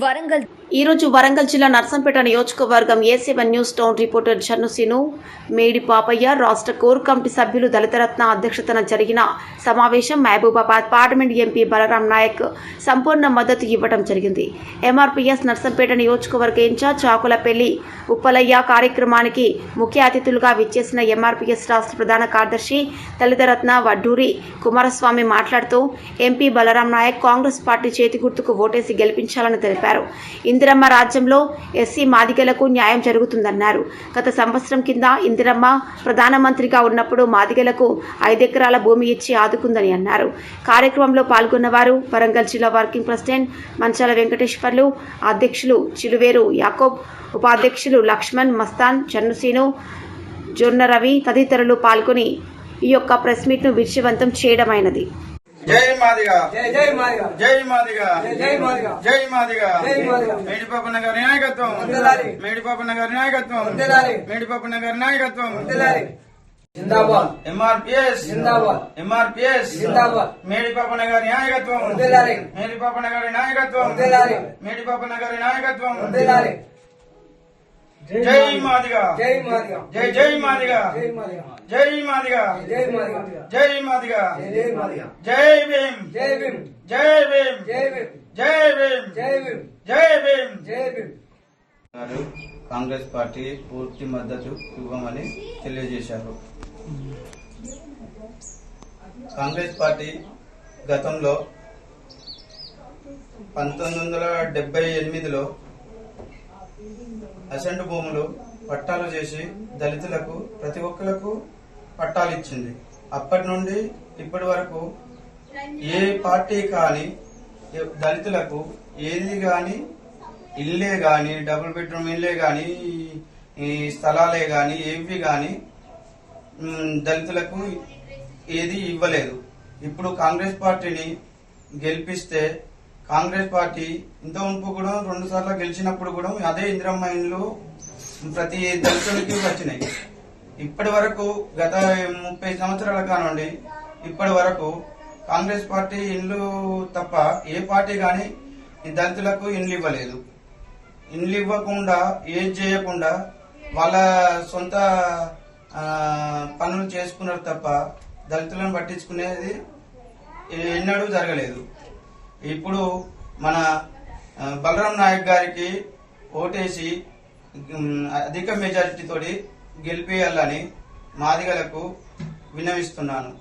వరంగల్ ఈ రోజు వరంగల్ జిల్లా నర్సంపేట నియోజకవర్గం A7 న్యూస్ టౌన్ రిపోర్టర్ చన్నుసీను మేడి పాపయ్య రాష్ట్ర కోర్ కమిటీ సభ్యులు దళితరత్న అధ్యక్షతన జరిగిన సమావేశం మహబూబాబాద్ పార్లమెంట్ ఎంపీ బలరాం నాయక్ సంపూర్ణ మద్దతు ఇవ్వడం జరిగింది. MRPS నర్సంపేట నియోజకవర్గ ఇన్ఛార్జ్ చాకులపల్లి ఉప్పలయ్య కార్యక్రమానికి ముఖ్య అతిథులుగా విచ్చేసిన MRPS రాష్ట్ర ప్రధాన కార్యదర్శి దళితరత్న వడ్డూరి కుమారస్వామి మాట్లాడుతూ ఎంపీ బలరాం నాయక్ కాంగ్రెస్ పార్టీ చేతి గుర్తుకు ఓటేసి గెలిపించాలని తెలిపారు. ఇందిరమ్మ రాజ్యంలో ఎస్సీ మాదిగలకు న్యాయం జరుగుతుందన్నారు. గత సంవత్సరం కింద ఇందిరమ్మ ప్రధానమంత్రిగా ఉన్నప్పుడు మాదిగలకు 5 ఎకరాల భూమి ఇచ్చి ఆదుకుందని అన్నారు. కార్యక్రమంలో పాల్గొన్నవారు వరంగల్ జిల్లా వర్కింగ్ ప్రెసిడెంట్ మంచాల వెంకటేశ్వర్లు, అధ్యక్షులు చిలువేరు యాకోబ్, ఉపాధ్యక్షులు లక్ష్మణ్, మస్తాన్, చన్నుసీను, జొన్న రవి తదితరులు పాల్గొని ఈ యొక్క ప్రెస్ మీట్ ను విజయవంతం చేయడమైనది. జై మాదిగా జై మాదిగా జై మాదిగా జై మాదిగా జై మాదిగా మేడిపాపన్న గారి నాయకత్వం మేడిపాపన్న గారి నాయకత్వం మేడిపాపన్న గారి నాయకత్వం జిందాబాద్ MRPS జిందాబాద్ MRPS జిందాబాద్ మేడిపాపన్న గారి నాయకత్వం మేడిపాపన్న గారి నాయకత్వం మేడిపాపన్న గారి నాయకత్వం జై మాదిగా జై మాదిగా జై జై మాదిగా జై మాదిగా జై మాదిగా జై మాదిగా జై మాదిగా జై మాదిగా జై భీమ్ జై భీమ్ జై భీమ్ జై భీమ్ జై భీమ్ జై భీమ్ జై భీమ్ జై భీమ్ కాంగ్రెస్ పార్టీ పూర్తి మద్దతు ఇవ్వమని తెలియజేశారు. కాంగ్రెస్ పార్టీ గతంలో 1978లో అసెంట్ భూములు పట్టాలు చేసి దళితులకు ప్రతి ఒక్కరికి పట్టాలు ఇచ్చింది. అప్పటి నుండి ఇప్పటి వరకు ఏ పార్టీ కానీ దళితులకు ఏది కానీ ఇల్లే గాని, డబుల్ బెడ్రూమ్ ఇల్లే గాని, ఈ స్థలాలే గాని, ఏవి గాని దళితులకు ఏది ఇవ్వలేదు. ఇప్పుడు కాంగ్రెస్ పార్టీని గెలిపిస్తే కాంగ్రెస్ పార్టీ ఇంత మునుపు కూడా 2 సార్లు గెలిచినప్పుడు కూడా అదే ఇందిరమ్మ ఇండ్లు ప్రతి దళితులకి వచ్చినాయి. ఇప్పటి వరకు గత 30 సంవత్సరాల కానుండి ఇప్పటి వరకు కాంగ్రెస్ పార్టీ ఇండ్లు తప్ప ఏ పార్టీ గాని దళితులకు ఇండ్లు ఇవ్వలేదు. ఇండ్లు ఇవ్వకుండా ఏది చేయకుండా వాళ్ళ సొంత పనులు చేసుకున్నారు తప్ప దళితులను పట్టించుకునేది ఎన్నడూ జరగలేదు. ఇప్పుడు మన బలరాం నాయక్ గారికి ఓటేసి అధిక మెజారిటీ తోటి గెలిపేయాలని మాదిగలకు విన్నవిస్తున్నాను.